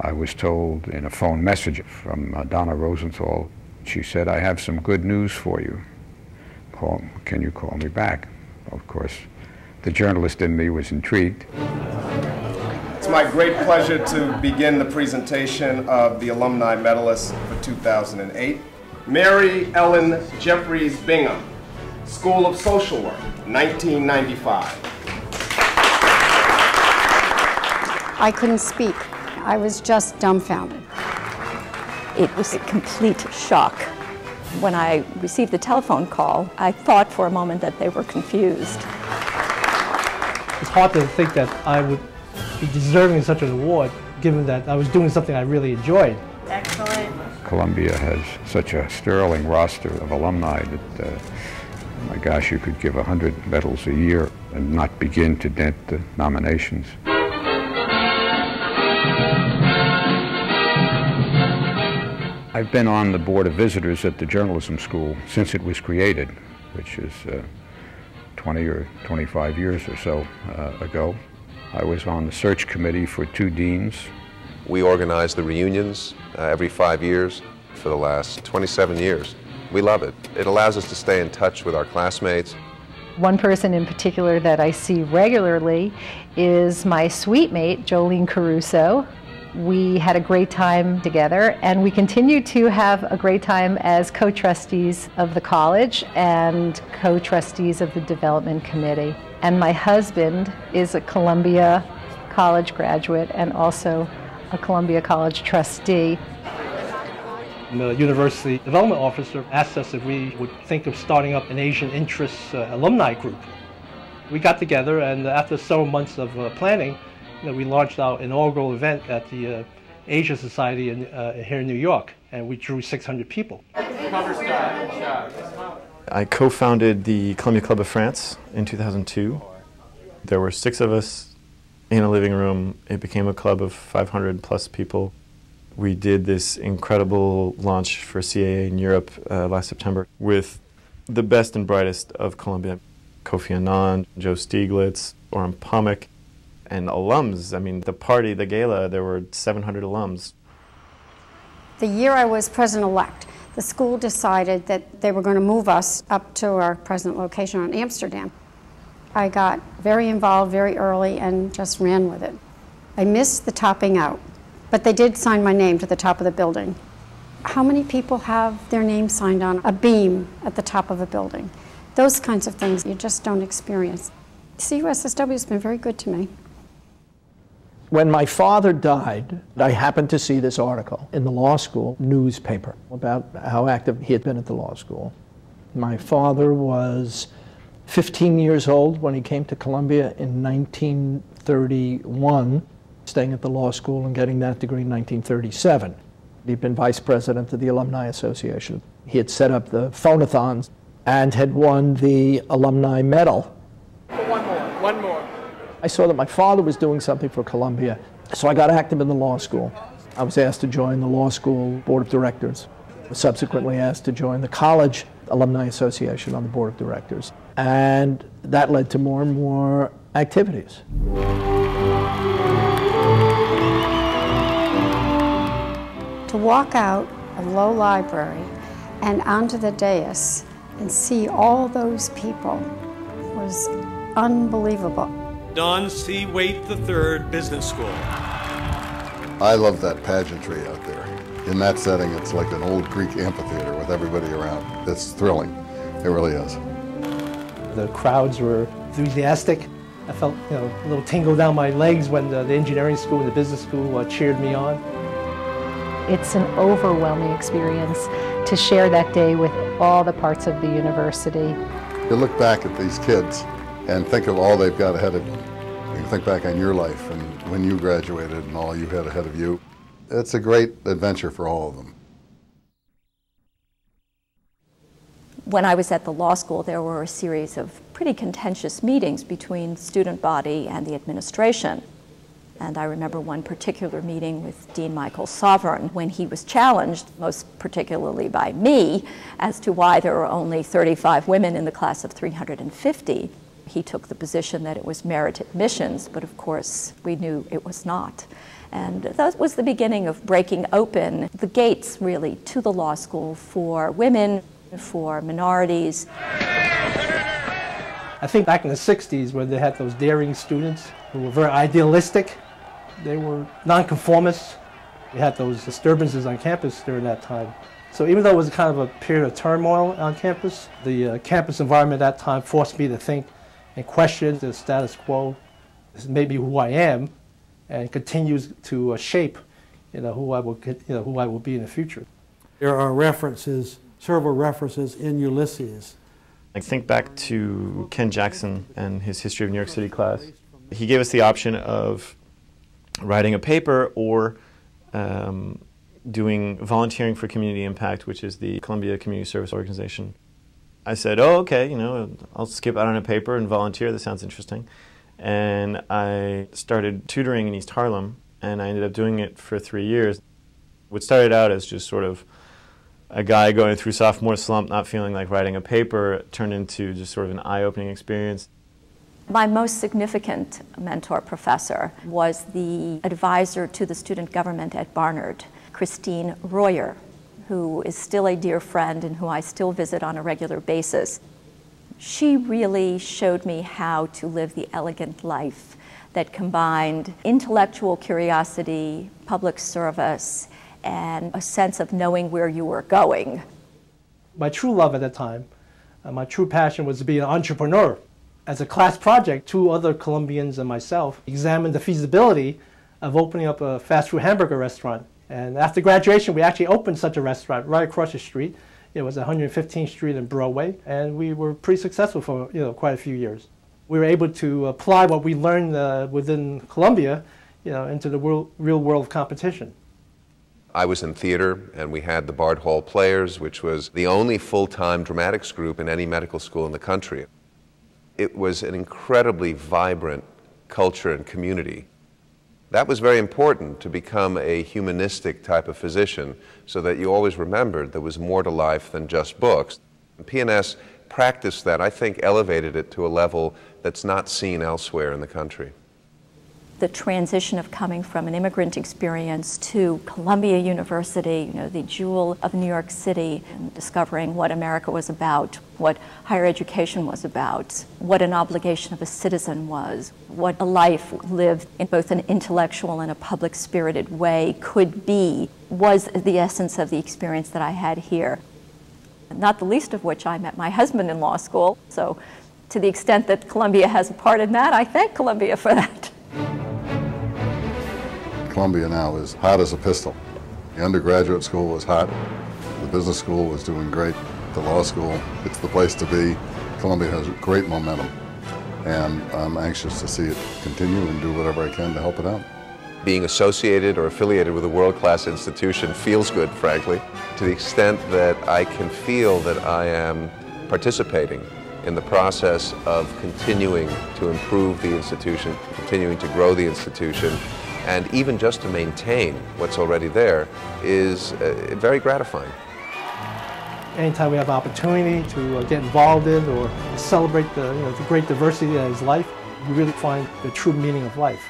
I was told in a phone message from Donna Rosenthal, she said, "I have some good news for you. Can you call me back?" Of course, the journalist in me was intrigued. It's my great pleasure to begin the presentation of the Alumni Medalists for 2008. Mary Ellen Jeffries Bingham, School of Social Work, 1995. I couldn't speak. I was just dumbfounded. It was a complete shock. When I received the telephone call, I thought for a moment that they were confused. It's hard to think that I would be deserving of such an award, given that I was doing something I really enjoyed. Excellent. Columbia has such a sterling roster of alumni that, my gosh, you could give 100 medals a year and not begin to dent the nominations. I've been on the Board of Visitors at the Journalism School since it was created, which is 20 or 25 years or so ago. I was on the search committee for 2 deans. We organize the reunions every 5 years for the last 27 years. We love it. It allows us to stay in touch with our classmates. One person in particular that I see regularly is my suite mate, Jolene Caruso. We had a great time together, and we continue to have a great time as co-trustees of the college and co-trustees of the development committee. And my husband is a Columbia College graduate and also a Columbia College trustee. The university development officer asked us if we would think of starting up an Asian Interests alumni group. We got together, and after several months of planning, we launched our inaugural event at the Asia Society here in New York, and we drew 600 people. I co-founded the Columbia Club of France in 2002. There were 6 of us in a living room. It became a club of 500 plus people. We did this incredible launch for CAA in Europe last September with the best and brightest of Columbia. Kofi Annan, Joe Stieglitz, Orhan Pamuk, and alums. I mean, the party, the gala, there were 700 alums. The year I was president-elect, the school decided that they were going to move us up to our present location in Amsterdam. I got very involved very early and just ran with it. I missed the topping out, but they did sign my name to the top of the building. How many people have their name signed on a beam at the top of a building? Those kinds of things you just don't experience. CUSSW has been very good to me. When my father died, I happened to see this article in the law school newspaper about how active he had been at the law school. My father was 15 years old when he came to Columbia in 1931, staying at the law school and getting that degree in 1937. He'd been vice president of the Alumni Association. He had set up the phonathons and had won the alumni medal. One more. I saw that my father was doing something for Columbia, so I got active in the law school. I was asked to join the law school board of directors. I was subsequently asked to join the college alumni association on the board of directors. And that led to more and more activities. To walk out of Low Library and onto the dais and see all those people was unbelievable. Don C. Waite III Business School. I love that pageantry out there. In that setting, it's like an old Greek amphitheater with everybody around. It's thrilling. It really is. The crowds were enthusiastic. I felt a little tingle down my legs when the engineering school and the business school cheered me on. It's an overwhelming experience to share that day with all the parts of the university. You look back at these kids and think of all they've got ahead of you. You think back on your life and when you graduated and all you had ahead of you. It's a great adventure for all of them. When I was at the law school, there were a series of pretty contentious meetings between the student body and the administration. And I remember one particular meeting with Dean Michael Sovereign when he was challenged, most particularly by me, as to why there were only 35 women in the class of 350. He took the position that it was merit admissions, but of course we knew it was not. And that was the beginning of breaking open the gates, really, to the law school for women, for minorities. I think back in the 60s when they had those daring students who were very idealistic, they were nonconformists. We had those disturbances on campus during that time. So even though it was kind of a period of turmoil on campus, the campus environment at that time forced me to think and question the status quo. This may be who I am, and continues to shape, who I will be in the future. There are references, several references in Ulysses. I think back to Ken Jackson and his History of New York City class. He gave us the option of writing a paper or doing volunteering for community impact, which is the Columbia Community Service Organization. I said, oh, okay, I'll skip out on a paper and volunteer. This sounds interesting. And I started tutoring in East Harlem, and I ended up doing it for 3 years. What started out as just sort of a guy going through sophomore slump, not feeling like writing a paper, turned into just sort of an eye-opening experience. My most significant mentor professor was the advisor to the student government at Barnard, Christine Royer, who is still a dear friend and who I still visit on a regular basis. She really showed me how to live the elegant life that combined intellectual curiosity, public service, and a sense of knowing where you were going. My true love at that time, my true passion was to be an entrepreneur. As a class project, 2 other Columbians and myself examined the feasibility of opening up a fast food hamburger restaurant. And after graduation, we actually opened such a restaurant right across the street. It was 115th Street and Broadway, and we were pretty successful for quite a few years. We were able to apply what we learned within Columbia, into the real world competition. I was in theater, and we had the Bard Hall Players, which was the only full-time dramatics group in any medical school in the country. It was an incredibly vibrant culture and community. That was very important, to become a humanistic type of physician, so that you always remembered there was more to life than just books. And PNS practiced that, I think elevated it to a level that's not seen elsewhere in the country. The transition of coming from an immigrant experience to Columbia University, the jewel of New York City, and discovering what America was about, what higher education was about, what an obligation of a citizen was, what a life lived in both an intellectual and a public-spirited way could be, was the essence of the experience that I had here. Not the least of which I met my husband in law school, so to the extent that Columbia has a part in that, I thank Columbia for that. Columbia now is hot as a pistol. The undergraduate school was hot. The business school was doing great. The law school, it's the place to be. Columbia has great momentum, and I'm anxious to see it continue and do whatever I can to help it out. Being associated or affiliated with a world-class institution feels good, frankly, to the extent that I can feel that I am participating in the process of continuing to improve the institution, continuing to grow the institution, and even just to maintain what's already there is very gratifying. Anytime we have opportunity to get involved in or celebrate the great diversity that is life, we really find the true meaning of life.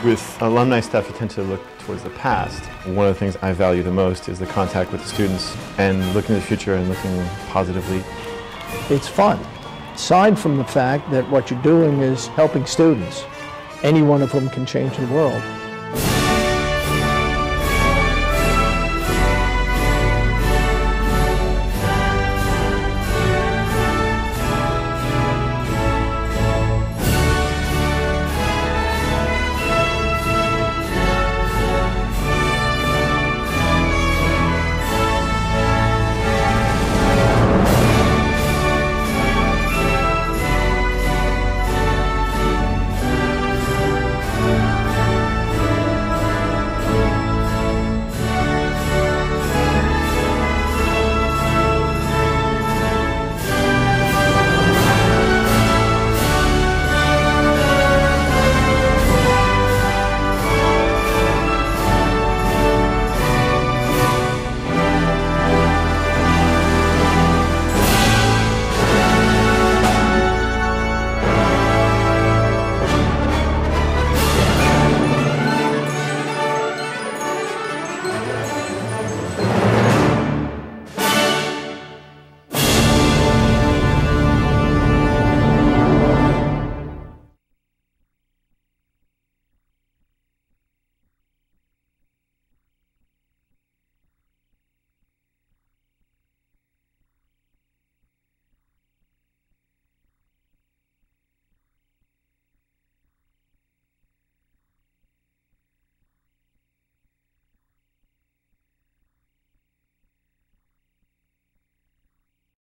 With alumni stuff, you tend to look towards the past. One of the things I value the most is the contact with the students and looking to the future and looking positively. It's fun. Aside from the fact that what you're doing is helping students, any one of whom can change the world.